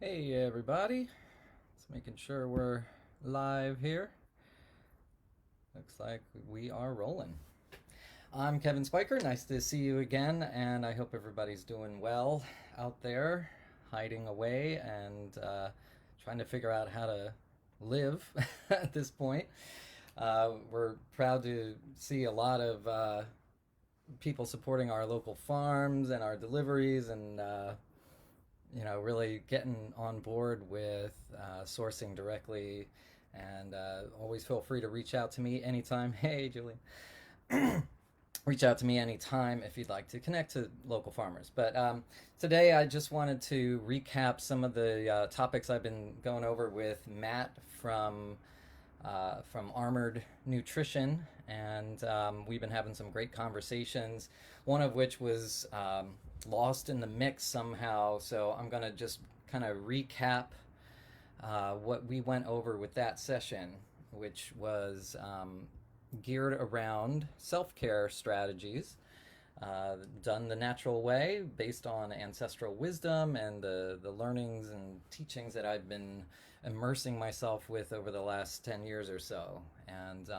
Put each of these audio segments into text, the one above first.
Hey everybody, just making sure we're live here. Looks like we are rolling. I'm Kevin Spiker. Nice to see you again, and I hope everybody's doing well out there, hiding away and trying to figure out how to live at this point. We're proud to see a lot of people supporting our local farms and our deliveries and really getting on board with sourcing directly. And always feel free to reach out to me anytime. Hey, Julie. Reach out to me anytime if you'd like to connect to local farmers. But today I just wanted to recap some of the topics I've been going over with Matt from Armored.Nutrition, and we've been having some great conversations. One of which was lost in the mix somehow, so I'm gonna just kind of recap what we went over with that session, which was geared around self-care strategies done the natural way based on ancestral wisdom and the learnings and teachings that I've been immersing myself with over the last 10 years or so. And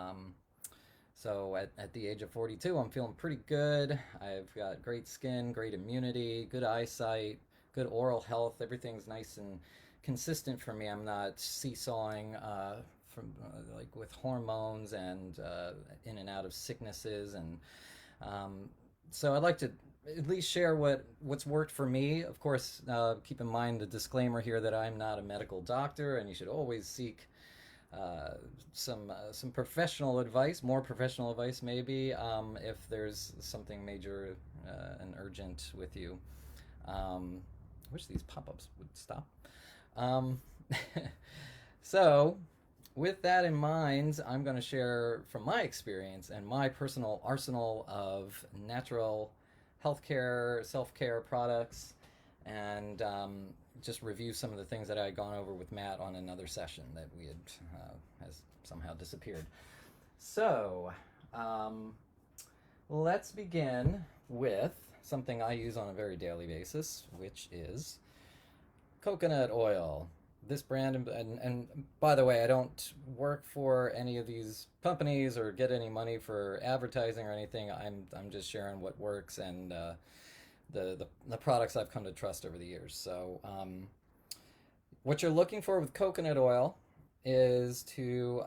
so at the age of 42, I'm feeling pretty good. I've got great skin, great immunity, good eyesight, good oral health. Everything's nice and consistent for me. I'm not seesawing from like with hormones and in and out of sicknesses. And so I'd like to at least share what's worked for me. Of course, keep in mind the disclaimer here that I'm not a medical doctor, and you should always seek some professional advice, more professional advice maybe, if there's something major and urgent with you. I wish these pop-ups would stop. Um, so, with that in mind, I'm going to share from my experience and my personal arsenal of natural healthcare, self care products, and just review some of the things that I had gone over with Matt on another session that we had has somehow disappeared. So, um, let's begin with something I use on a very daily basis, which is coconut oil. This brand, and by the way, I don't work for any of these companies or get any money for advertising or anything. I'm just sharing what works and the products I've come to trust over the years. So what you're looking for with coconut oil is to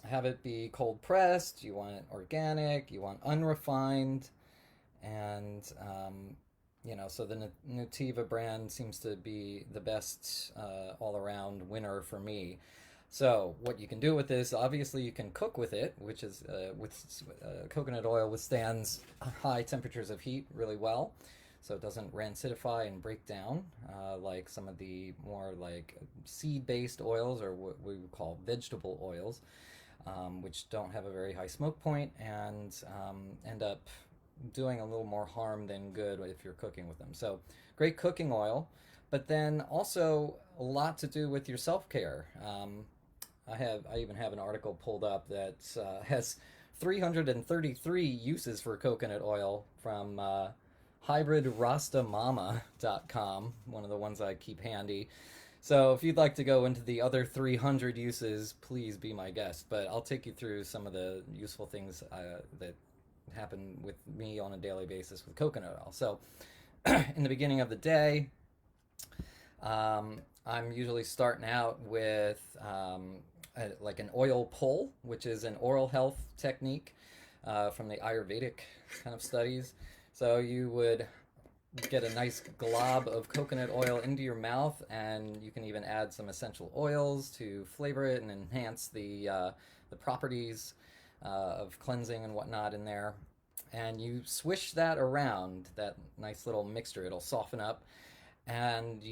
have it be cold pressed. You want it organic. You want unrefined, and so the Nutiva brand seems to be the best all around winner for me. So what you can do with this, obviously, you can cook with it, which is with coconut oil withstands high temperatures of heat really well, so it doesn't rancidify and break down like some of the more like seed-based oils or what we would call vegetable oils, which don't have a very high smoke point and end up doing a little more harm than good if you're cooking with them. So, great cooking oil, but then also a lot to do with your self care. I even have an article pulled up that has 333 uses for coconut oil from hybridrastamama.com, one of the ones I keep handy. So if you'd like to go into the other 300 uses, please be my guest. But I'll take you through some of the useful things that happen with me on a daily basis with coconut oil. So in the beginning of the day, I'm usually starting out with like an oil pull, which is an oral health technique from the Ayurvedic kind of studies. So you would get a nice glob of coconut oil into your mouth, and you can even add some essential oils to flavor it and enhance the properties of cleansing and whatnot in there. And you swish that around, that nice little mixture. It'll soften up, and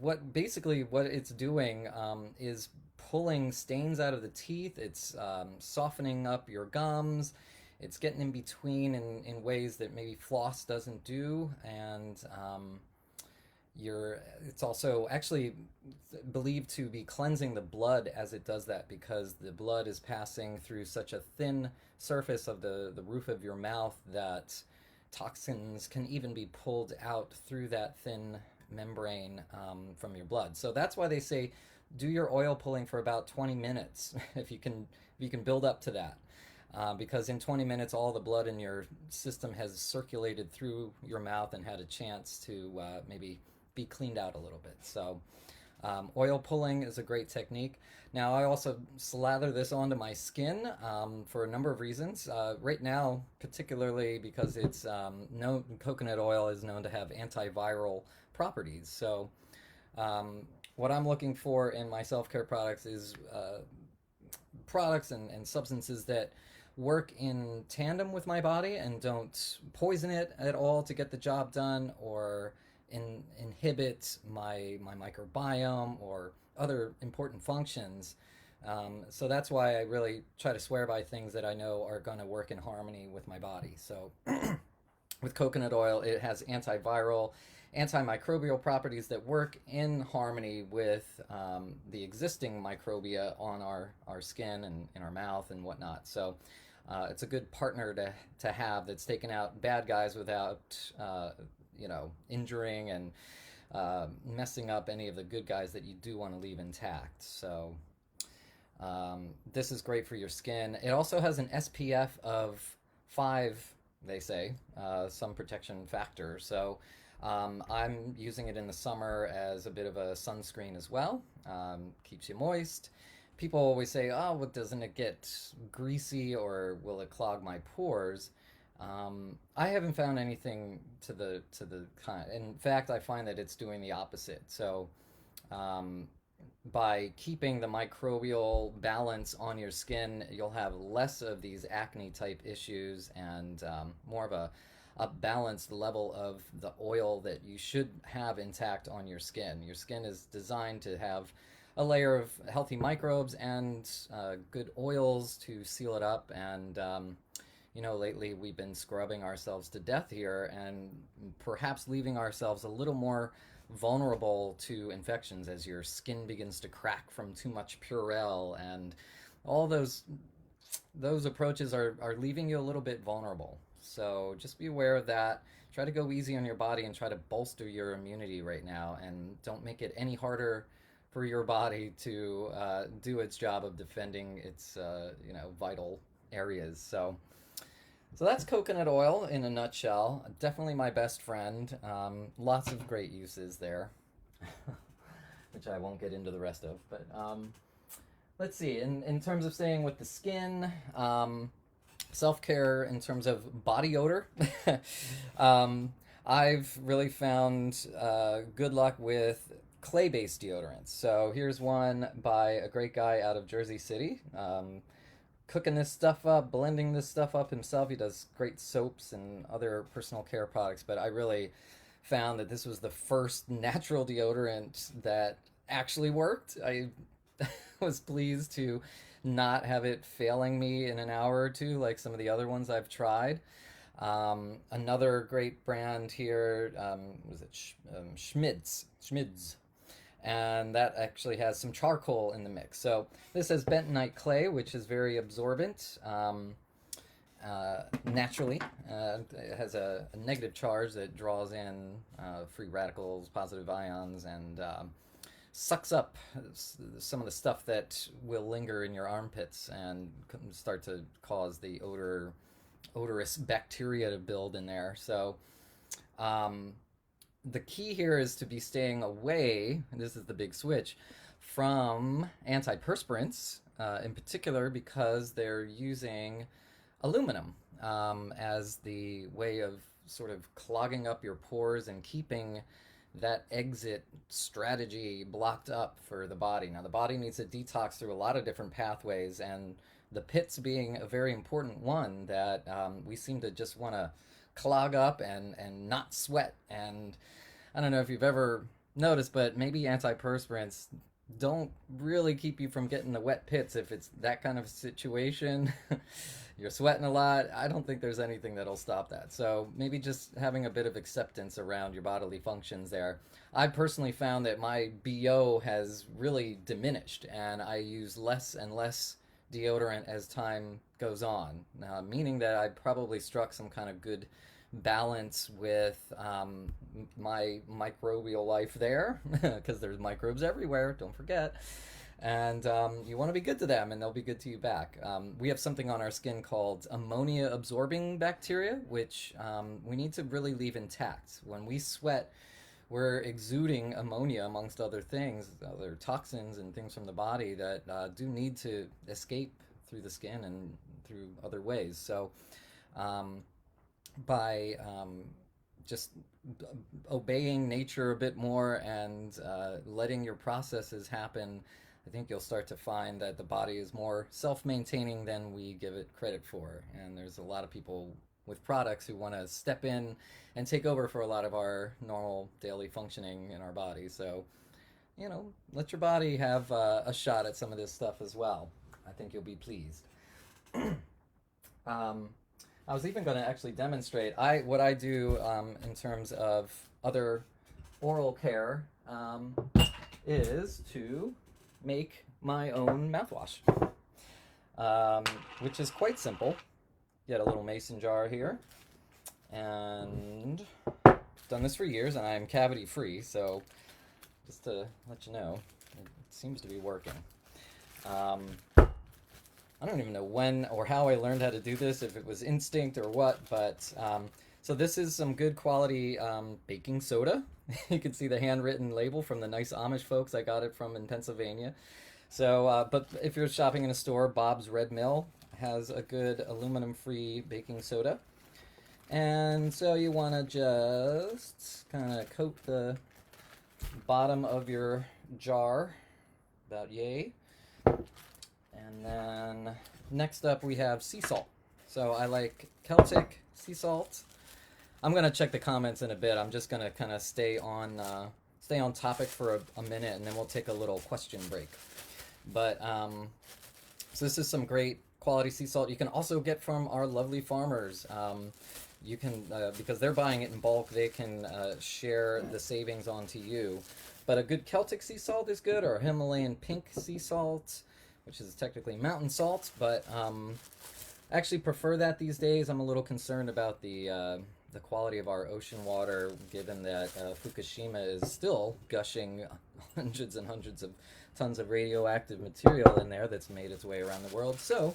what it's doing is pulling stains out of the teeth. It's softening up your gums. It's getting in between in ways that maybe floss doesn't do, and it's also actually believed to be cleansing the blood as it does that, because the blood is passing through such a thin surface of the roof of your mouth that toxins can even be pulled out through that thin membrane from your blood. So that's why they say do your oil pulling for about 20 minutes if you can build up to that. Because in 20 minutes, all the blood in your system has circulated through your mouth and had a chance to maybe be cleaned out a little bit. So, oil pulling is a great technique. Now, I also slather this onto my skin for a number of reasons. Right now, particularly because it's known, coconut oil is known to have antiviral properties. So, what I'm looking for in my self care products is products and substances that work in tandem with my body and don't poison it at all to get the job done or inhibit my microbiome or other important functions. So that's why I really try to swear by things that I know are going to work in harmony with my body. So with coconut oil, it has antiviral, antimicrobial properties that work in harmony with the existing microbia on our skin and in our mouth and whatnot. So it's a good partner to have that's taken out bad guys without injuring and messing up any of the good guys that you do want to leave intact. So this is great for your skin. It also has an SPF of 5, they say, some protection factor. So I'm using it in the summer as a bit of a sunscreen as well. Keeps you moist. People always say, "Oh, well, doesn't it get greasy or will it clog my pores?" I haven't found anything to the kind. In fact, I find that it's doing the opposite. So, by keeping the microbial balance on your skin, you'll have less of these acne type issues and more of a balanced level of the oil that you should have intact on your skin. Your skin is designed to have a layer of healthy microbes and good oils to seal it up. And lately we've been scrubbing ourselves to death here and perhaps leaving ourselves a little more vulnerable to infections as your skin begins to crack from too much Purell, and all those approaches are leaving you a little bit vulnerable. So just be aware of that. Try to go easy on your body and try to bolster your immunity right now, and don't make it any harder for your body to do its job of defending its vital areas. So that's coconut oil in a nutshell. Definitely my best friend. Lots of great uses there, which I won't get into the rest of. But let's see. In terms of staying with the skin, self-care in terms of body odor, I've really found good luck with clay-based deodorants. So here's one by a great guy out of Jersey City. Cooking this stuff up, blending this stuff up himself. He does great soaps and other personal care products, but I really found that this was the first natural deodorant that actually worked. I was pleased to not have it failing me in an hour or two like some of the other ones I've tried. Another great brand here, was it Schmid's, and that actually has some charcoal in the mix. So this has bentonite clay, which is very absorbent naturally. It has a negative charge that draws in free radicals, positive ions, and sucks up some of the stuff that will linger in your armpits and start to cause the odorous bacteria to build in there. So the key here is to be staying away, and this is the big switch, from antiperspirants, in particular because they're using aluminum as the way of sort of clogging up your pores and keeping that exit strategy blocked up for the body. Now, the body needs to detox through a lot of different pathways, and the pits being a very important one that we seem to just want to clog up and not sweat. And I don't know if you've ever noticed, but maybe antiperspirants don't really keep you from getting the wet pits if it's that kind of situation. You're sweating a lot. I don't think there's anything that'll stop that. So maybe just having a bit of acceptance around your bodily functions there. I personally found that my BO has really diminished, and I use less and less deodorant as time goes on, meaning that I probably struck some kind of good balance with my microbial life there, because there's microbes everywhere, don't forget. And you want to be good to them, and they'll be good to you back. We have something on our skin called ammonia absorbing bacteria, which we need to really leave intact. When we sweat, we're exuding ammonia amongst other things, other toxins and things from the body that do need to escape through the skin and through other ways. So by just obeying nature a bit more and letting your processes happen, I think you'll start to find that the body is more self-maintaining than we give it credit for. And there's a lot of people with products who want to step in and take over for a lot of our normal daily functioning in our body. So, let your body have a shot at some of this stuff as well. I think you'll be pleased. I was even going to actually demonstrate what I do in terms of other oral care is to make my own mouthwash, which is quite simple. Get a little mason jar here, and I've done this for years, and I'm cavity free, so just to let you know, it seems to be working. I don't even know when or how I learned how to do this, if it was instinct or what, but so this is some good quality baking soda. You can see the handwritten label from the nice Amish folks I got it from in Pennsylvania. So, but if you're shopping in a store, Bob's Red Mill has a good aluminum-free baking soda. And so you want to just kind of coat the bottom of your jar, about yay. And then next up we have sea salt. So I like Celtic sea salt. I'm going to check the comments in a bit. I'm just going to kind of stay on topic for a minute, and then we'll take a little question break. But so this is some great quality sea salt you can also get from our lovely farmers. You can, because they're buying it in bulk, they can share the savings onto you. But a good Celtic sea salt is good, or Himalayan pink sea salt, which is technically mountain salt, but I actually prefer that these days. I'm a little concerned about the quality of our ocean water, given that Fukushima is still gushing hundreds and hundreds of tons of radioactive material in there that's made its way around the world. So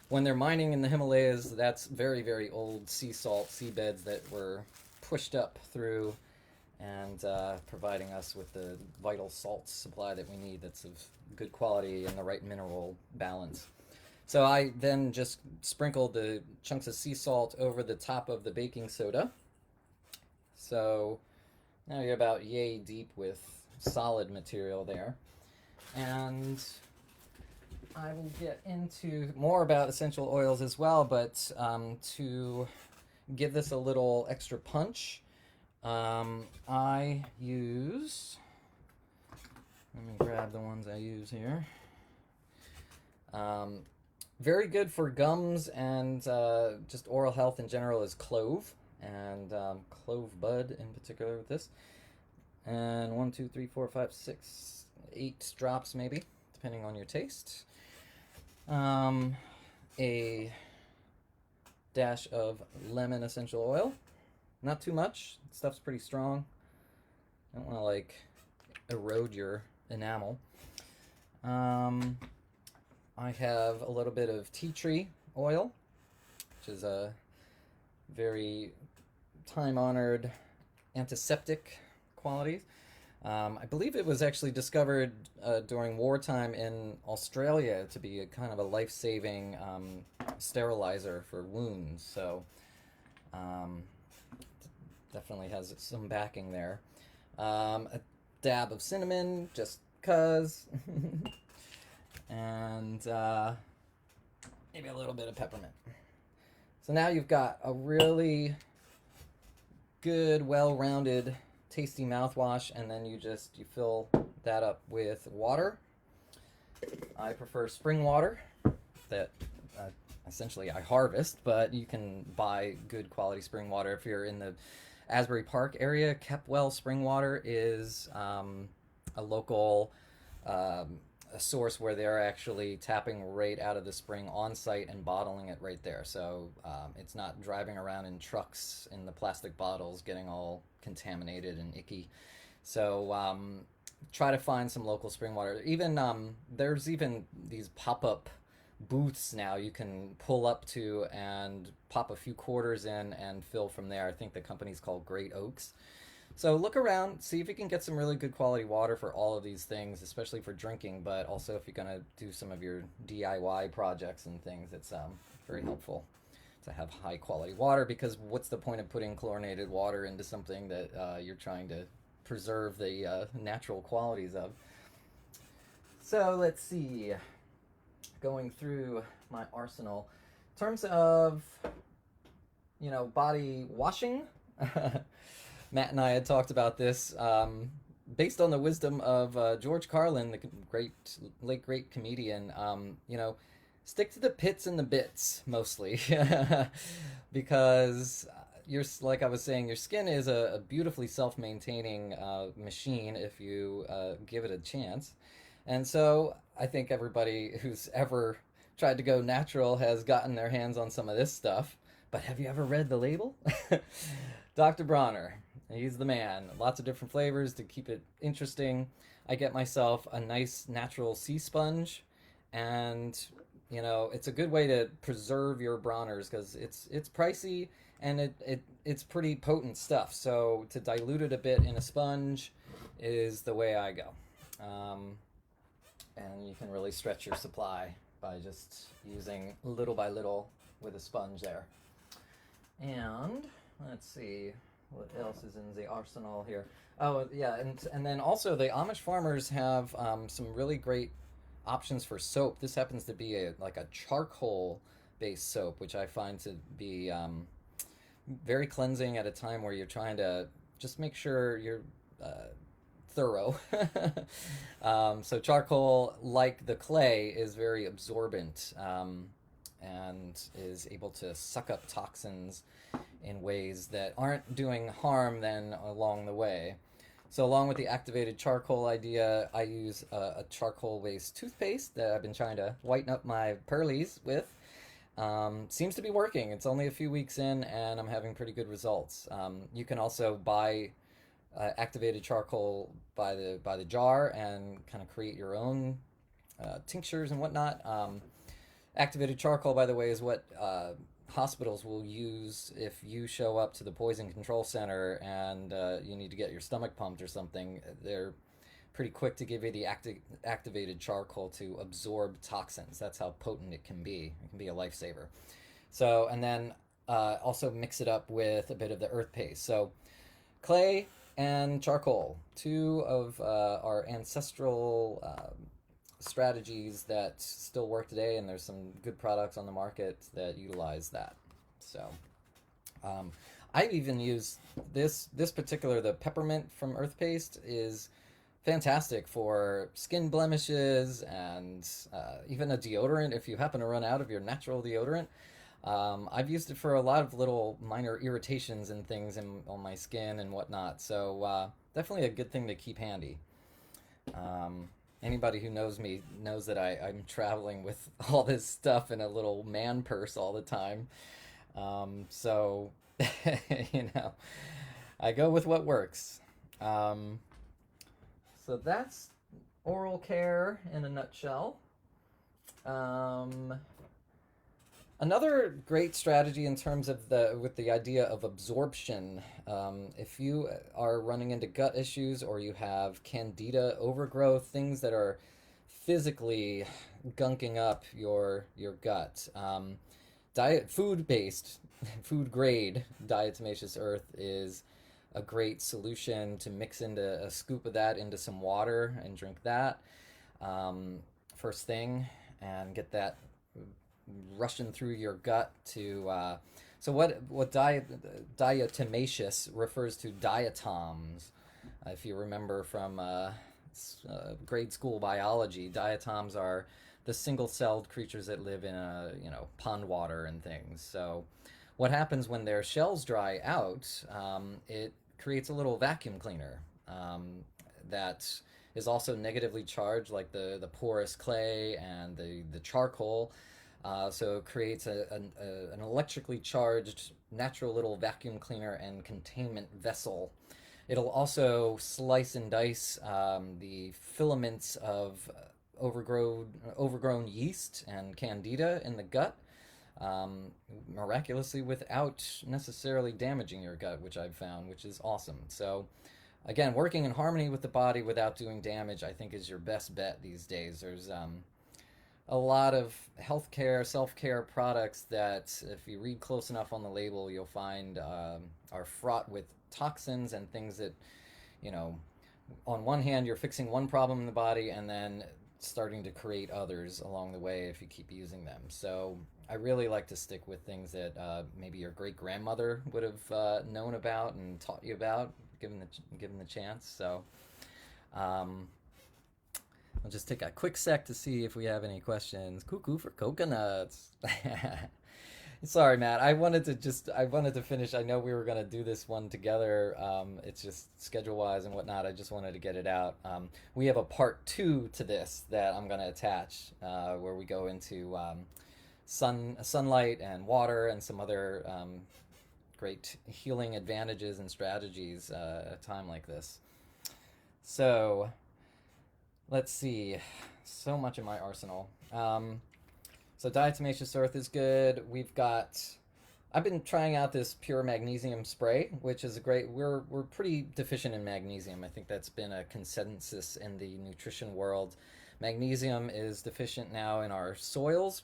when they're mining in the Himalayas, that's very, very old sea salt, seabeds that were pushed up through and providing us with the vital salt supply that we need that's of good quality and the right mineral balance. So I then just sprinkled the chunks of sea salt over the top of the baking soda. So now you're about yay deep with solid material there. And I will get into more about essential oils as well, but to give this a little extra punch, I use, let me grab the ones I use here. Very good for gums and just oral health in general is clove, and clove bud in particular with this. And 1, 2, 3, 4, 5, 6, 8 drops maybe, depending on your taste. A dash of lemon essential oil. Not too much. Stuff's pretty strong. I don't want to like erode your enamel. I have a little bit of tea tree oil, which is a very time-honored antiseptic quality. I believe it was actually discovered during wartime in Australia to be a kind of a life-saving sterilizer for wounds. So definitely has some backing there. A dab of cinnamon, just 'cause. And maybe a little bit of peppermint. So now you've got a really good, well-rounded, tasty mouthwash, and then you fill that up with water. I prefer spring water that essentially I harvest, but you can buy good quality spring water if you're in the Asbury Park area. Kepwell spring water is a local a source where they're actually tapping right out of the spring on site and bottling it right there. So it's not driving around in trucks in the plastic bottles getting all contaminated and icky. So try to find some local spring water. Even there's even these pop-up booths now you can pull up to and pop a few quarters in and fill from there. I think the company's called Great Oaks. So look around, see if you can get some really good quality water for all of these things, especially for drinking, but also if you're going to do some of your DIY projects and things, it's very helpful to have high quality water, because what's the point of putting chlorinated water into something that you're trying to preserve the natural qualities of? So let's see, going through my arsenal. In terms of, body washing, Matt and I had talked about this based on the wisdom of George Carlin, the late great comedian. Stick to the pits and the bits mostly, because like I was saying, your skin is a beautifully self-maintaining machine if you give it a chance. And so I think everybody who's ever tried to go natural has gotten their hands on some of this stuff. But have you ever read the label? Dr. Bronner, he's the man. Lots of different flavors to keep it interesting. I get myself a nice natural sea sponge, and it's a good way to preserve your Bronners, because it's pricey and it's pretty potent stuff. So to dilute it a bit in a sponge is the way I go. And you can really stretch your supply by just using little by little with a sponge there. And let's see what else is in the arsenal here. Oh yeah, and then also the Amish farmers have some really great options for soap. This happens to be like a charcoal based soap, which I find to be very cleansing at a time where you're trying to just make sure you're thorough. So charcoal, like the clay, is very absorbent and is able to suck up toxins in ways that aren't doing harm then along the way. So along with the activated charcoal idea, I use a charcoal-based toothpaste that I've been trying to whiten up my pearlies with. Seems to be working. It's only a few weeks in, and I'm having pretty good results. You can also buy activated charcoal by the jar and kind of create your own tinctures and whatnot. Activated charcoal, by the way, is what hospitals will use if you show up to the poison control center and you need to get your stomach pumped or something. They're pretty quick to give you the activated charcoal to absorb toxins. That's how potent it can be. It can be a lifesaver. So, and then also mix it up with a bit of the earth paste. So clay and charcoal, two of our ancestral strategies that still work today, and there's some good products on the market that utilize that. So I've even used this particular, the peppermint from earth paste is fantastic for skin blemishes and even a deodorant if you happen to run out of your natural deodorant. I've used it for a lot of little minor irritations and things on my skin and whatnot. So definitely a good thing to keep handy. Anybody who knows me knows that I'm traveling with all this stuff in a little man purse all the time. So, I go with what works. So that's oral care in a nutshell. Another great strategy in terms of with the idea of absorption, if you are running into gut issues or you have candida overgrowth, things that are physically gunking up your gut, food grade diatomaceous earth is a great solution to mix into a scoop of that into some water and drink that first thing and get that rushing through your gut to so what diatomaceous refers to diatoms. If you remember from grade school biology, diatoms are the single-celled creatures that live in pond water and things. So what happens when their shells dry out, it creates a little vacuum cleaner that is also negatively charged, like the porous clay and the charcoal. So it creates an electrically charged natural little vacuum cleaner and containment vessel. It'll also slice and dice the filaments of overgrown yeast and candida in the gut, um, miraculously without necessarily damaging your gut, which I've found, which is awesome. So, again, working in harmony with the body without doing damage, I think, is your best bet these days. There's a lot of healthcare, self-care products that, if you read close enough on the label, you'll find are fraught with toxins and things that, you know, on one hand, you're fixing one problem in the body and then starting to create others along the way if you keep using them. So I really like to stick with things that maybe your great grandmother would have known about and taught you about, given the chance. So um, I'll just take a quick sec to see if we have any questions. Cuckoo for coconuts. Sorry, Matt. I wanted to finish. I know we were gonna do this one together. It's just schedule wise and whatnot. I just wanted to get it out. We have a part two to this that I'm gonna attach, where we go into sunlight and water and some other great healing advantages and strategies at a time like this. So let's see. So much in my arsenal. So diatomaceous earth is good. I've been trying out this pure magnesium spray, which is a great. We're pretty deficient in magnesium. I think that's been a consensus in the nutrition world. Magnesium is deficient now in our soils,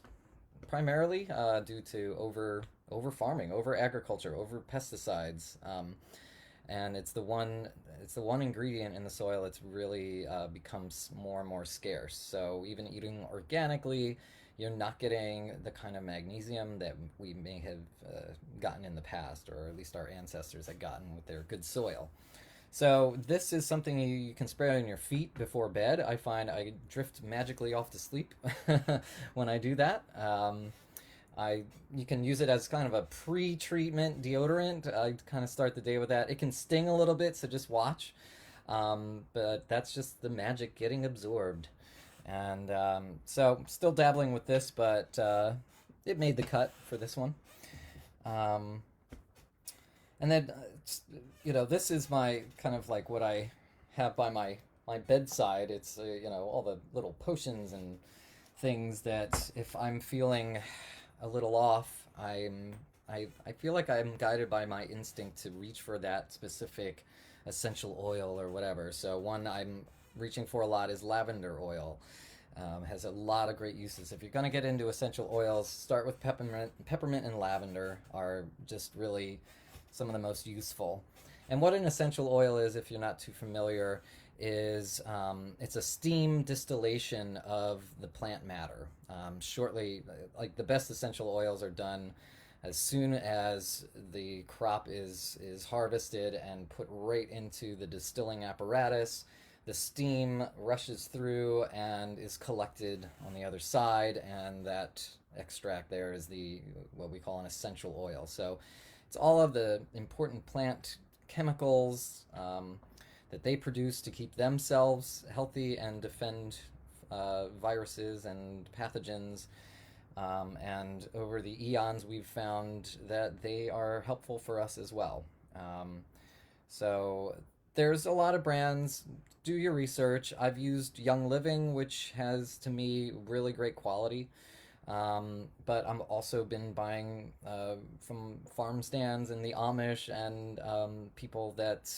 primarily due to over farming, over agriculture, over pesticides, and it's the one ingredient in the soil that's really becomes more and more scarce. So even eating organically, you're not getting the kind of magnesium that we may have gotten in the past, or at least our ancestors had gotten with their good soil. So this is something you can spray on your feet before bed. I find I drift magically off to sleep when I do that. You can use it as kind of a pre-treatment deodorant. I kind of start the day with that. It can sting a little bit, so just watch. But that's just the magic getting absorbed. And so still dabbling with this, but it made the cut for this one. Um, and then, this is my kind of like what I have by my bedside. It's, all the little potions and things that if I'm feeling a little off, I feel like I'm guided by my instinct to reach for that specific essential oil or whatever. So one I'm reaching for a lot is lavender oil. Has a lot of great uses. If you're going to get into essential oils, start with peppermint. Peppermint and lavender are just really some of the most useful. And what an essential oil is, if you're not too familiar, is it's a steam distillation of the plant matter. Shortly, like the best essential oils are done as soon as the crop is harvested and put right into the distilling apparatus. The steam rushes through and is collected on the other side, and that extract there is what we call an essential oil. So it's all of the important plant chemicals that they produce to keep themselves healthy and defend viruses and pathogens. And over the eons, we've found that they are helpful for us as well. So there's a lot of brands. Do your research. I've used Young Living, which has, to me, really great quality. But I've also been buying from farm stands in the Amish and people that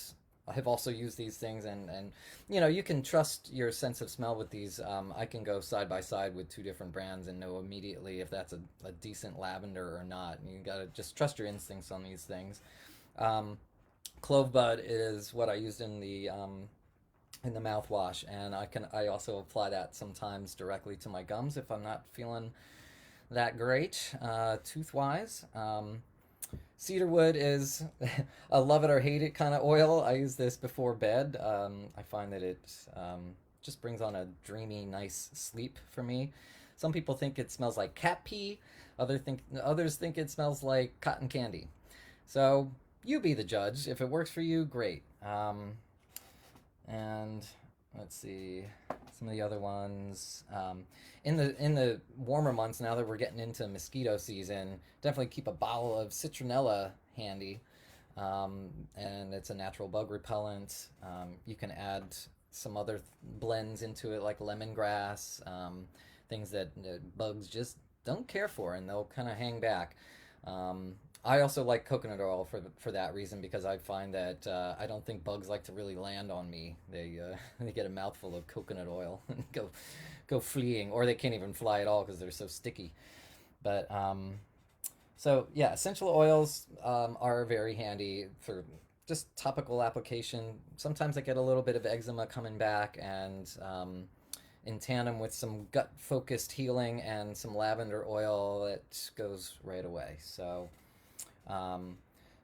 have also used these things. And you can trust your sense of smell with these. I can go side by side with two different brands and know immediately if that's a decent lavender or not. You got to just trust your instincts on these things. Clove bud is what I used in the mouthwash, and I also apply that sometimes directly to my gums if I'm not feeling that great tooth wise. Cedarwood is a love it or hate it kind of oil. I use this before bed. I find that it just brings on a dreamy, nice sleep for me. Some people think it smells like cat pee. Others think it smells like cotton candy. So you be the judge. If it works for you, great. And let's see some of the other ones. In the warmer months, now that we're getting into mosquito season, definitely keep a bottle of citronella handy. And it's a natural bug repellent. You can add some other blends into it, like lemongrass, things that bugs just don't care for, and they'll kind of hang back. I also like coconut oil for that reason, because I find that I don't think bugs like to really land on me. They they get a mouthful of coconut oil and go fleeing, or they can't even fly at all because they're so sticky. But so yeah, essential oils are very handy for just topical application. Sometimes I get a little bit of eczema coming back, and in tandem with some gut focused healing and some lavender oil, it goes right away. So um,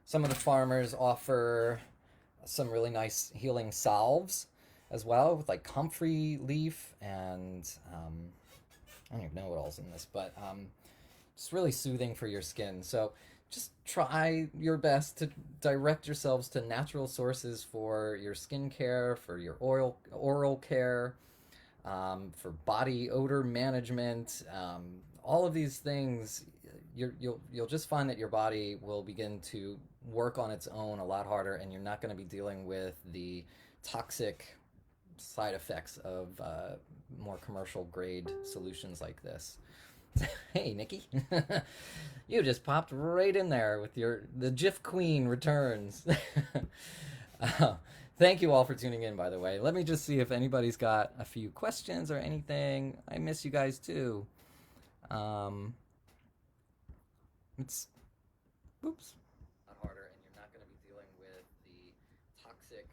some of the farmers offer some really nice healing salves as well, with like comfrey leaf and I don't even know what else in this, but it's really soothing for your skin. So just try your best to direct yourselves to natural sources for your skin care, for your oral care, for body odor management. All of these things, you'll just find that your body will begin to work on its own a lot harder, and you're not going to be dealing with the toxic side effects of more commercial grade solutions like this. Hey, Nikki. You just popped right in there with the GIF Queen returns. uh, Thank you all for tuning in, by the way. Let me just see if anybody's got a few questions or anything. I miss you guys too. Um, it's, oops. Harder, and you're not going to be dealing with the toxic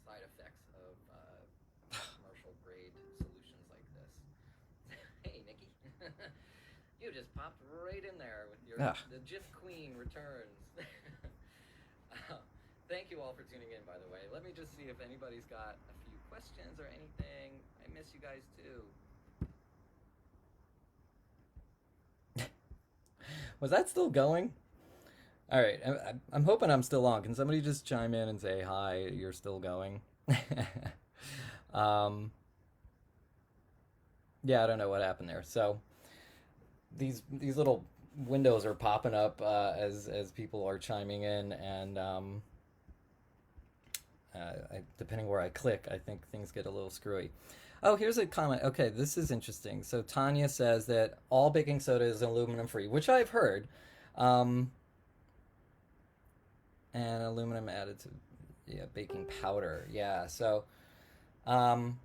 side effects of commercial grade solutions like this. Hey, Nikki. You just popped right in there with the GIF Queen returns. Thank you all for tuning in, by the way. Let me just see if anybody's got a few questions or anything. I miss you guys too. Was that still going? All right, I'm hoping I'm still on. Can somebody just chime in and say hi? You're still going. um, yeah, I don't know what happened there. So these little windows are popping up as people are chiming in, and depending where I click, I think things get a little screwy. Oh, here's a comment. Okay, this is interesting. So Tanya says that all baking soda is aluminum free, which I've heard. Um, and aluminum added to baking powder. Yeah, so um,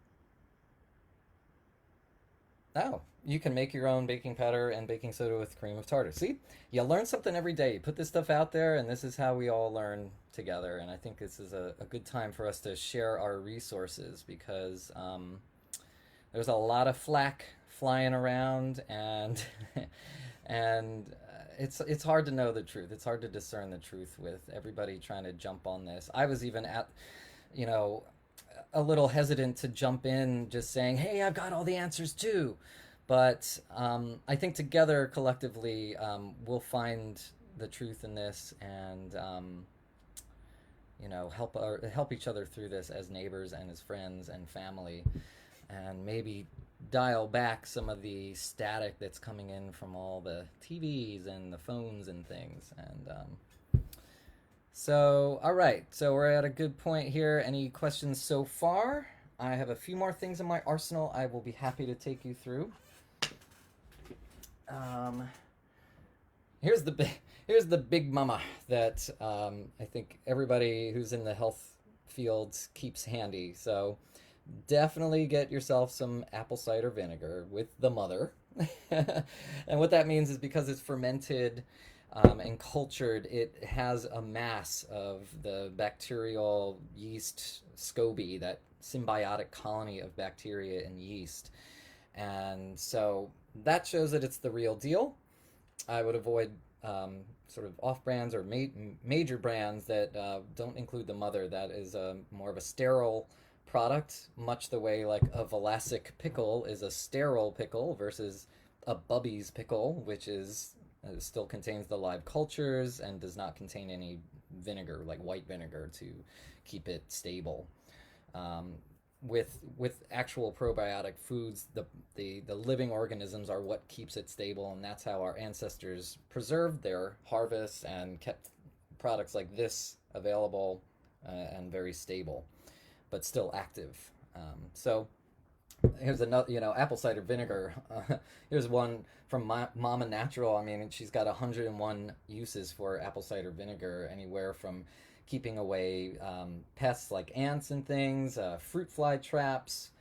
oh, you can make your own baking powder and baking soda with cream of tartar. See, you learn something every day. You put this stuff out there, and this is how we all learn together. And I think this is a good time for us to share our resources, because there's a lot of flack flying around, and and it's hard to know the truth. It's hard to discern the truth with everybody trying to jump on this. I was even at, you know, a little hesitant to jump in, just saying, "Hey, I've got all the answers too." But I think together, collectively, we'll find the truth in this, and help each other through this as neighbors and as friends and family, and maybe dial back some of the static that's coming in from all the TVs and the phones and things. And so, all right, so we're at a good point here. Any questions so far? I have a few more things in my arsenal I will be happy to take you through. Here's the big mama that I think everybody who's in the health field keeps handy. So definitely get yourself some apple cider vinegar with the mother. And what that means is, because it's fermented and cultured, it has a mass of the bacterial yeast SCOBY, that symbiotic colony of bacteria and yeast. And so that shows that it's the real deal. I would avoid sort of off brands or major brands that don't include the mother. That is more of a sterile product, much the way like a Vlasic pickle is a sterile pickle versus a Bubby's pickle, which is still contains the live cultures and does not contain any vinegar, like white vinegar, to keep it stable. with actual probiotic foods, the living organisms are what keeps it stable, and that's how our ancestors preserved their harvests and kept products like this available and very stable, but still active. So here's another, apple cider vinegar. Here's one from Mama Natural. I mean, she's got 101 uses for apple cider vinegar, anywhere from keeping away pests like ants and things, fruit fly traps.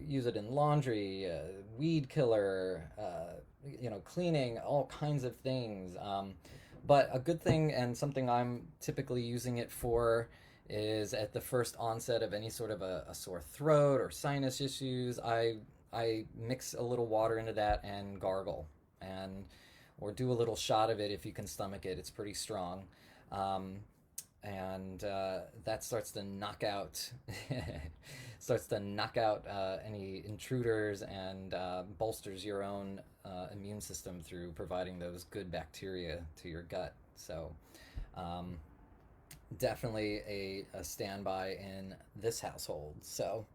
Use it in laundry, weed killer, cleaning, all kinds of things. But a good thing, and something I'm typically using it for, is at the first onset of any sort of a sore throat or sinus issues. I mix a little water into that and gargle, or do a little shot of it if you can stomach it. It's pretty strong. And that starts to knock out any intruders, and bolsters your own immune system through providing those good bacteria to your gut. So definitely a standby in this household. So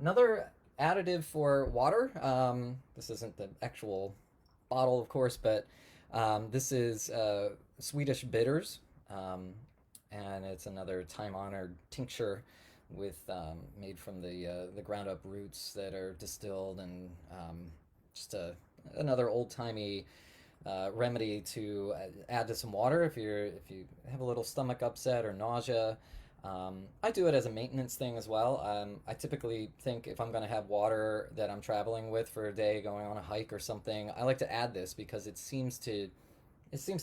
another additive for water. This isn't the actual bottle, of course, but this is Swedish bitters, and it's another time-honored tincture with made from the ground-up roots that are distilled, and just another old-timey remedy to add to some water if you have a little stomach upset or nausea. I do it as a maintenance thing as well. I typically think if I'm going to have water that I'm traveling with for a day, going on a hike or something, I like to add this because it seems to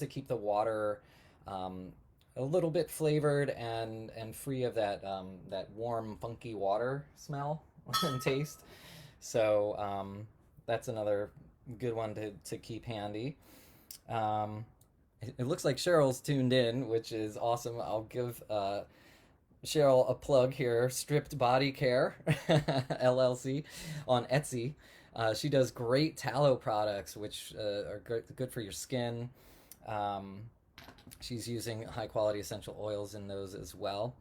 keep the water a little bit flavored and free of that warm, funky water smell and taste. So that's another good one to keep handy. It looks like Cheryl's tuned in, which is awesome. I'll give Cheryl a plug here. Stripped Body Care LLC on Etsy. She does great tallow products, which are good for your skin. She's using high quality essential oils in those as well,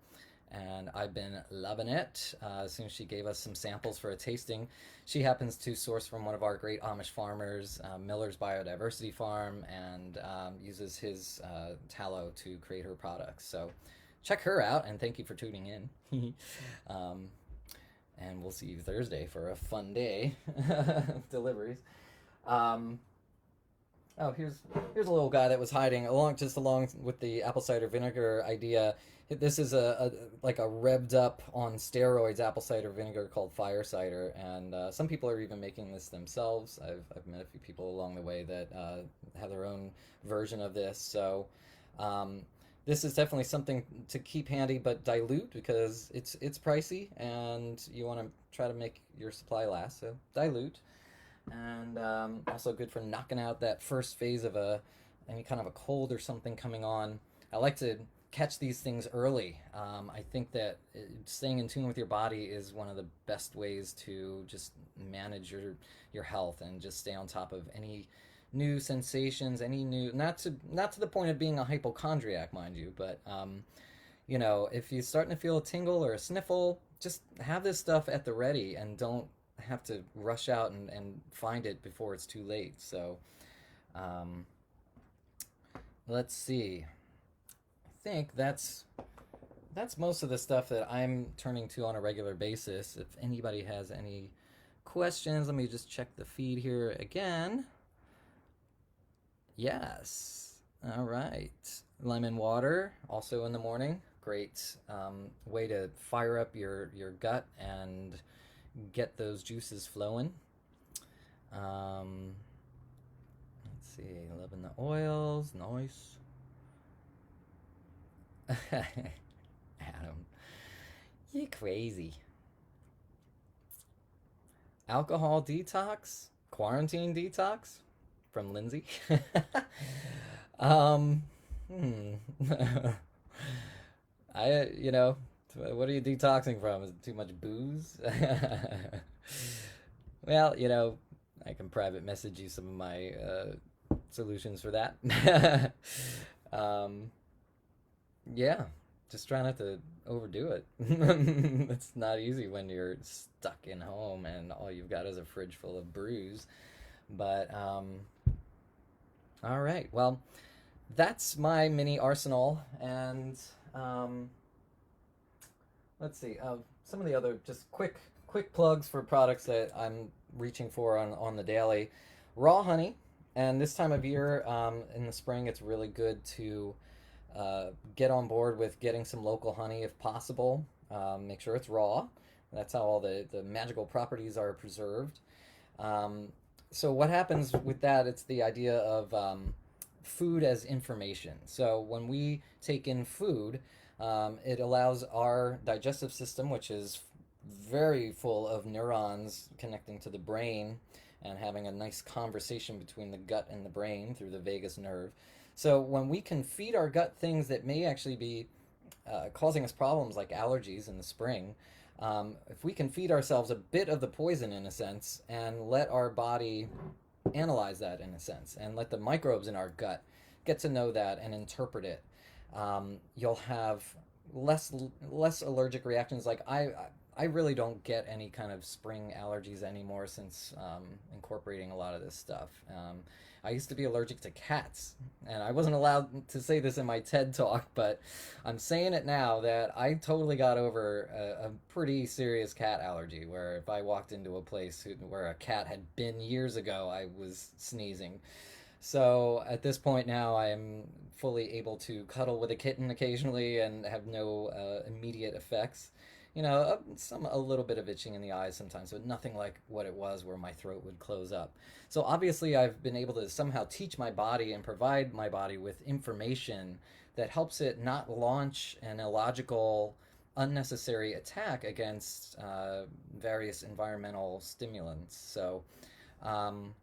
and I've been loving it. As soon as she gave us some samples for a tasting, she happens to source from one of our great Amish farmers, Miller's Biodiversity Farm, and uses his tallow to create her products. So check her out, and thank you for tuning in. And we'll see you Thursday for a fun day of deliveries. Oh, here's a little guy that was hiding along with the apple cider vinegar idea. This is like a revved up on steroids apple cider vinegar called fire cider, and some people are even making this themselves. I've met a few people along the way that have their own version of this. So this is definitely something to keep handy, but dilute, because it's pricey and you want to try to make your supply last. So dilute. And also good for knocking out that first phase of any kind of a cold or something coming on. I like to catch these things early. I think that staying in tune with your body is one of the best ways to just manage your health and just stay on top of any new sensations, not to the point of being a hypochondriac, mind you, but if you're starting to feel a tingle or a sniffle, just have this stuff at the ready and don't have to rush out and find it before it's too late. So let's see. I think that's most of the stuff that I'm turning to on a regular basis. If anybody has any questions, let me just check the feed here again. Yes. All right. Lemon water, also in the morning. Great way to fire up your gut and get those juices flowing. Let's see, loving the oils, nice. Adam, you crazy. Alcohol detox, quarantine detox, from Lindsay. What are you detoxing from? Is it too much booze? Well, I can private message you some of my solutions for that. Yeah, just try not to overdo it. It's not easy when you're stuck in home and all you've got is a fridge full of brews. But all right, well, that's my mini arsenal, and um, let's see. Some of the other just quick plugs for products that I'm reaching for on the daily. Raw honey, and this time of year, in the spring, it's really good to get on board with getting some local honey if possible. Make sure it's raw. That's how all the magical properties are preserved. Um, so what happens with that? It's the idea of food as information. So when we take in food, it allows our digestive system, which is very full of neurons connecting to the brain and having a nice conversation between the gut and the brain through the vagus nerve. So when we can feed our gut things that may actually be causing us problems like allergies in the spring, if we can feed ourselves a bit of the poison in a sense and let our body analyze that in a sense and let the microbes in our gut get to know that and interpret it, you'll have less allergic reactions. Like I really don't get any kind of spring allergies anymore since incorporating a lot of this stuff. I used to be allergic to cats, and I wasn't allowed to say this in my TED talk, but I'm saying it now that I totally got over a pretty serious cat allergy, where if I walked into a place where a cat had been years ago, I was sneezing. So at this point now, I am fully able to cuddle with a kitten occasionally and have no immediate effects. Some a little bit of itching in the eyes sometimes, but nothing like what it was where my throat would close up. So obviously, I've been able to somehow teach my body and provide my body with information that helps it not launch an illogical, unnecessary attack against various environmental stimulants. So, um,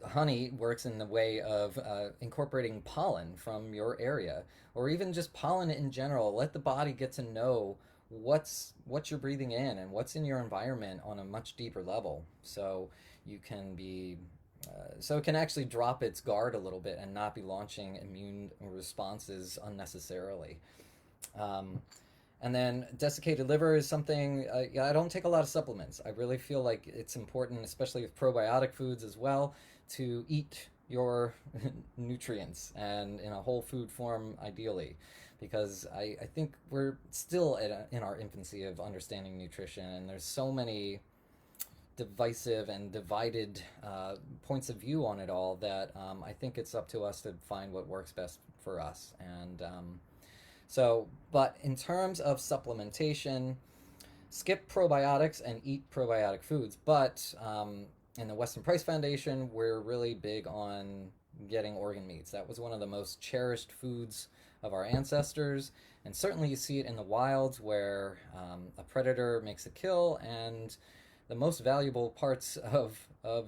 honey works in the way of incorporating pollen from your area, or even just pollen in general. Let the body get to know what you're breathing in and what's in your environment on a much deeper level, so you can be so it can actually drop its guard a little bit and not be launching immune responses unnecessarily. Um, and then desiccated liver is something, yeah, I don't take a lot of supplements. I really feel like it's important, especially with probiotic foods as well, to eat your nutrients and in a whole food form ideally, because I think we're still in our infancy of understanding nutrition, and there's so many divisive and divided points of view on it all that I think it's up to us to find what works best for us. And but in terms of supplementation, skip probiotics and eat probiotic foods. But in the Weston Price Foundation, we're really big on getting organ meats. That was one of the most cherished foods of our ancestors. And certainly you see it in the wilds where a predator makes a kill, and the most valuable parts of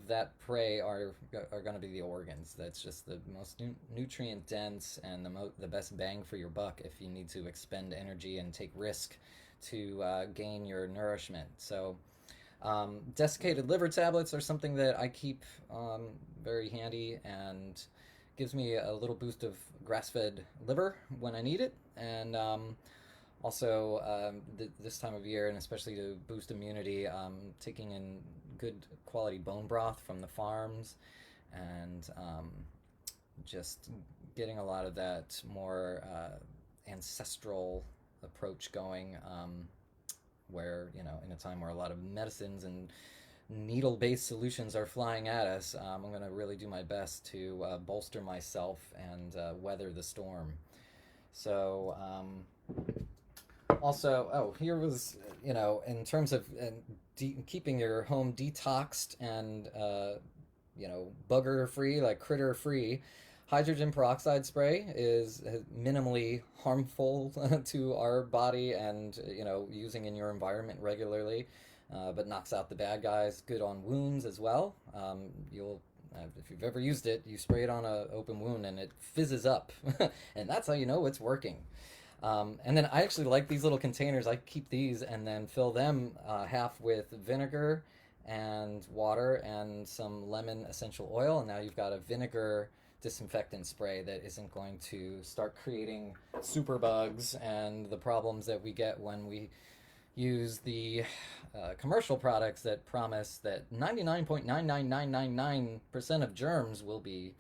that prey are going to be the organs. That's just the most nutrient dense and the best bang for your buck if you need to expend energy and take risk to gain your nourishment. So desiccated liver tablets are something that I keep very handy, and gives me a little boost of grass-fed liver when I need it. And also, this time of year, and especially to boost immunity, taking in good quality bone broth from the farms, and just getting a lot of that more ancestral approach going, where, in a time where a lot of medicines and needle-based solutions are flying at us, I'm going to really do my best to bolster myself and weather the storm. So, also, here was, in terms of keeping your home detoxed and, bugger free, like critter free, hydrogen peroxide spray is minimally harmful to our body, and, using in your environment regularly, but knocks out the bad guys. Good on wounds as well. If you've ever used it, you spray it on an open wound and it fizzes up, and that's how you know it's working. And then I actually like these little containers. I keep these and then fill them half with vinegar and water and some lemon essential oil. And now you've got a vinegar disinfectant spray that isn't going to start creating superbugs and the problems that we get when we use the commercial products that promise that 99.99999% of germs will be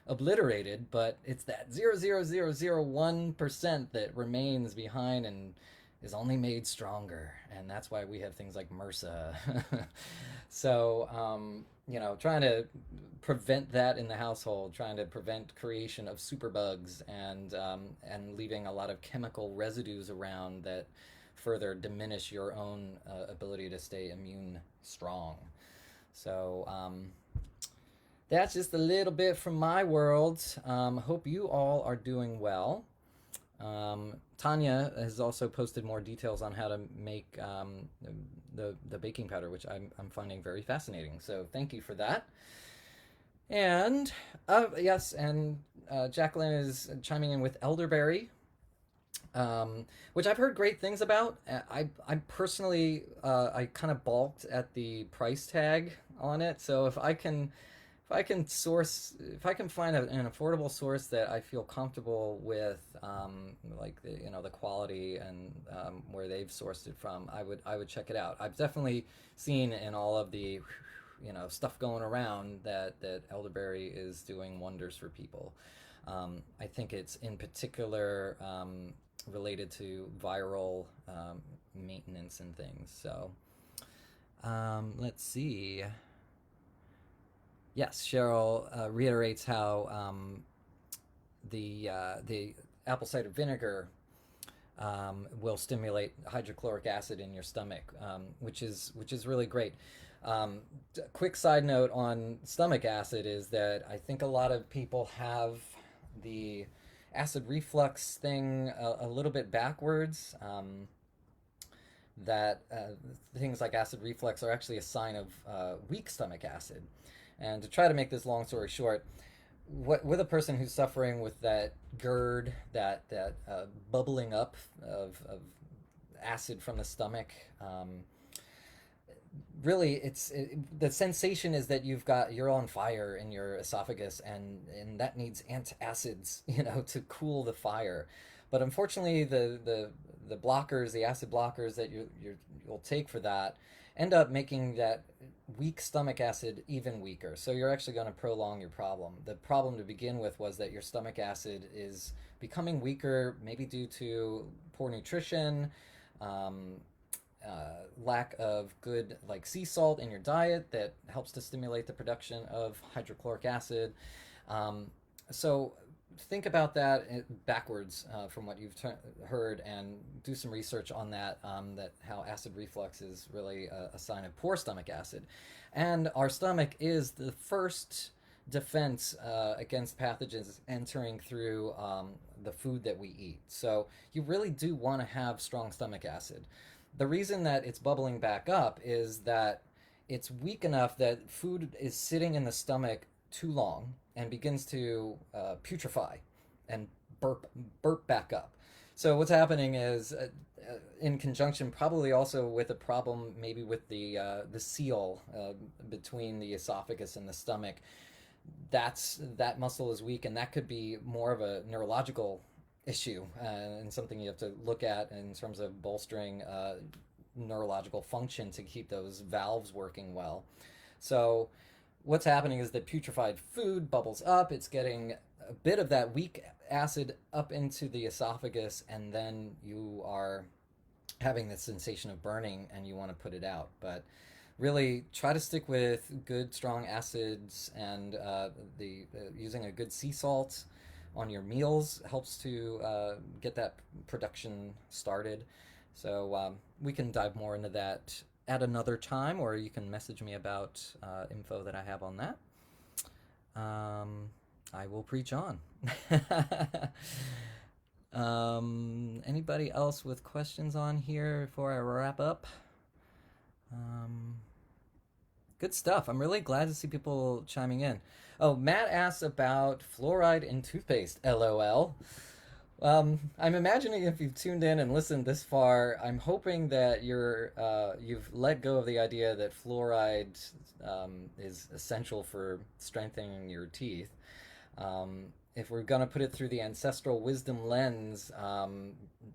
obliterated, but it's that 0.00001% that remains behind and is only made stronger. And that's why we have things like MRSA. So, trying to prevent that in the household, trying to prevent creation of superbugs and leaving a lot of chemical residues around that further diminish your own ability to stay immune strong. So that's just a little bit from my world. Hope you all are doing well. Tanya has also posted more details on how to make the baking powder, which I'm finding very fascinating. So thank you for that. And yes, and Jacqueline is chiming in with elderberry, which I've heard great things about. I personally, I kind of balked at the price tag on it. So if I can find an affordable source that I feel comfortable with, like the quality and where they've sourced it from, I would check it out. I've definitely seen in all of the stuff going around that elderberry is doing wonders for people. I think it's in particular related to viral maintenance and things. So let's see. Yes, Cheryl reiterates how the apple cider vinegar will stimulate hydrochloric acid in your stomach, which is really great. Quick side note on stomach acid is that I think a lot of people have the acid reflux thing a little bit backwards. That things like acid reflux are actually a sign of weak stomach acid. And to try to make this long story short, with a person who's suffering with that GERD, that bubbling up of acid from the stomach, really the sensation is that you're on fire in your esophagus, and that needs antacids, to cool the fire. But unfortunately, the blockers, the acid blockers that you'll take for that, end up making that weak stomach acid even weaker. So you're actually going to prolong your problem. The problem to begin with was that your stomach acid is becoming weaker, maybe due to poor nutrition, lack of good sea salt in your diet that helps to stimulate the production of hydrochloric acid. So think about that backwards from what you've heard, and do some research on that, that how acid reflux is really a sign of poor stomach acid. And our stomach is the first defense against pathogens entering through the food that we eat. So you really do want to have strong stomach acid. The reason that it's bubbling back up is that it's weak enough that food is sitting in the stomach too long and begins to putrefy and burp back up. So what's happening is, in conjunction probably also with a problem maybe with the seal between the esophagus and the stomach, that muscle is weak, and that could be more of a neurological issue, and something you have to look at in terms of bolstering neurological function to keep those valves working well. So what's happening is that putrefied food bubbles up, it's getting a bit of that weak acid up into the esophagus, and then you are having this sensation of burning and you want to put it out. But really try to stick with good strong acids, and using a good sea salt on your meals helps to get that production started. So we can dive more into that at another time, or you can message me about info that I have on that. I will preach on. Anybody else with questions on here before I wrap up? Good stuff. I'm really glad to see people chiming in. Oh, Matt asks about fluoride in toothpaste. LOL. I'm imagining if you've tuned in and listened this far, I'm hoping that you've let go of the idea that fluoride is essential for strengthening your teeth. If we're going to put it through the ancestral wisdom lens,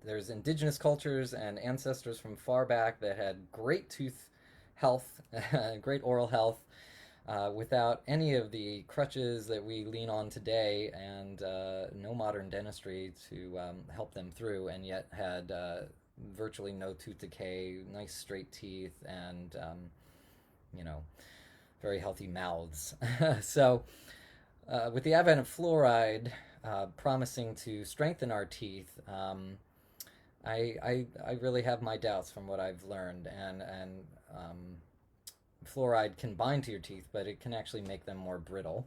there's indigenous cultures and ancestors from far back that had great tooth health, great oral health, without any of the crutches that we lean on today, and no modern dentistry to help them through, and yet had virtually no tooth decay, nice straight teeth, and you know, very healthy mouths. So, with the advent of fluoride promising to strengthen our teeth, I really have my doubts from what I've learned, and fluoride can bind to your teeth, but it can actually make them more brittle.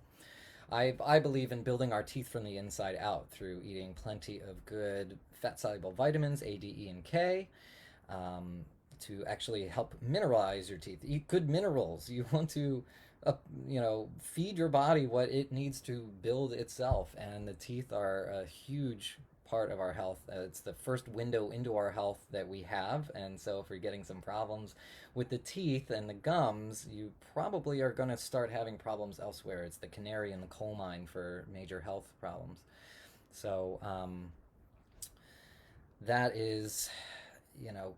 I believe in building our teeth from the inside out through eating plenty of good fat-soluble vitamins, A, D, E, and K, to actually help mineralize your teeth. Eat good minerals. You want to, feed your body what it needs to build itself, and the teeth are a huge part of our health. It's the first window into our health that we have, and so if you're getting some problems with the teeth and the gums, you probably are going to start having problems elsewhere. It's the canary in the coal mine for major health problems. So that is,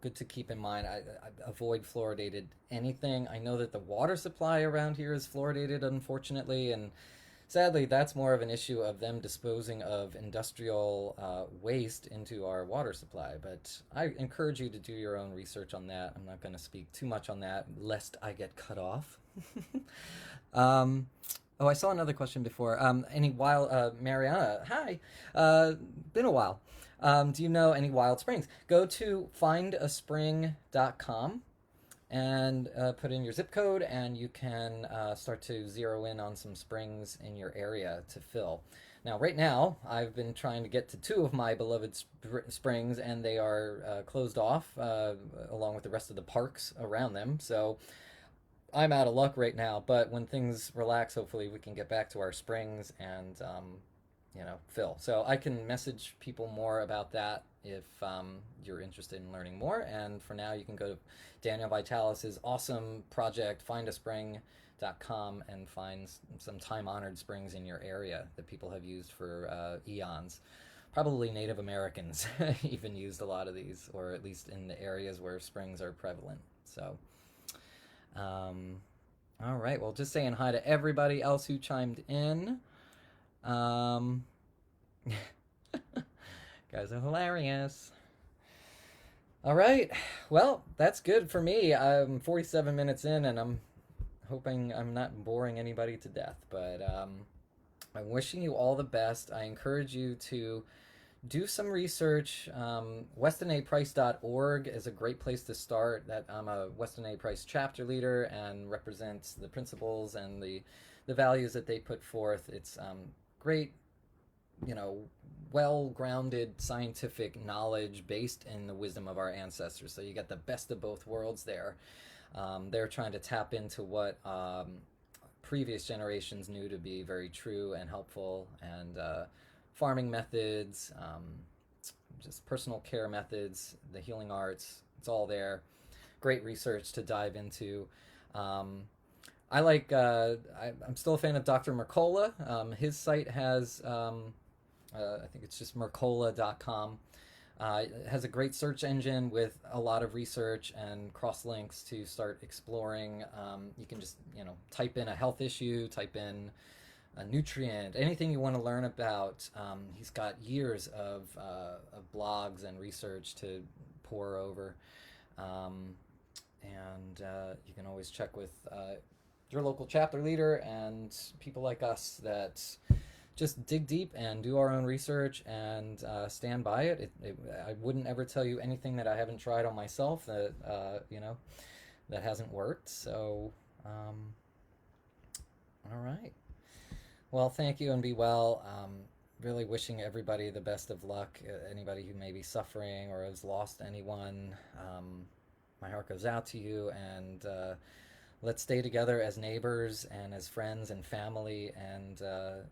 good to keep in mind. I avoid fluoridated anything. I know that the water supply around here is fluoridated, unfortunately, and sadly, that's more of an issue of them disposing of industrial waste into our water supply. But I encourage you to do your own research on that. I'm not going to speak too much on that, lest I get cut off. Oh, I saw another question before. Any wild, Mariana, hi. Been a while. Do you know any wild springs? Go to findaspring.com and put in your zip code, and you can start to zero in on some springs in your area to fill. Now, right now, I've been trying to get to two of my beloved springs, and they are closed off along with the rest of the parks around them. So I'm out of luck right now, but when things relax, hopefully we can get back to our springs and fill. So I can message people more about that if you're interested in learning more. And for now, you can go to Daniel Vitalis's awesome project, findaspring.com, and find some time-honored springs in your area that people have used for eons. Probably Native Americans even used a lot of these, or at least in the areas where springs are prevalent. So, all right. Well, just saying hi to everybody else who chimed in. Guys are hilarious. All right. Well, that's good for me. I'm 47 minutes in, and I'm hoping I'm not boring anybody to death. But I'm wishing you all the best. I encourage you to do some research. WestonAPrice.org is a great place to start. That I'm a Weston A. Price chapter leader and represents the principles and the values that they put forth. It's great, well-grounded scientific knowledge based in the wisdom of our ancestors. So you get the best of both worlds there. They're trying to tap into what previous generations knew to be very true and helpful, and farming methods, just personal care methods, the healing arts. It's all there. Great research to dive into. I'm still a fan of Dr. Mercola. His site has, I think it's just mercola.com. It has a great search engine with a lot of research and cross links to start exploring. You can just, type in a health issue, type in a nutrient, anything you want to learn about. He's got years of blogs and research to pore over. And you can always check with your local chapter leader and people like us that just dig deep and do our own research and stand by it. I wouldn't ever tell you anything that I haven't tried on myself that that hasn't worked. So, all right. Well, thank you and be well. Really wishing everybody the best of luck. Anybody who may be suffering or has lost anyone, my heart goes out to you, and let's stay together as neighbors and as friends and family, and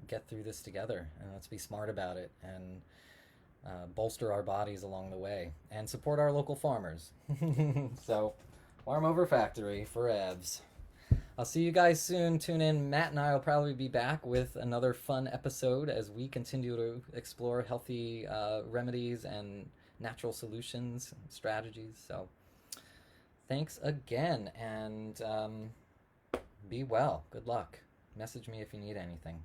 get through this together, and let's be smart about it, and bolster our bodies along the way, and support our local farmers. So, Farm Over Factory for Evs. I'll see you guys soon. Tune in. Matt and I will probably be back with another fun episode as we continue to explore healthy remedies and natural solutions and strategies. So, thanks again, and be well. Good luck. Message me if you need anything.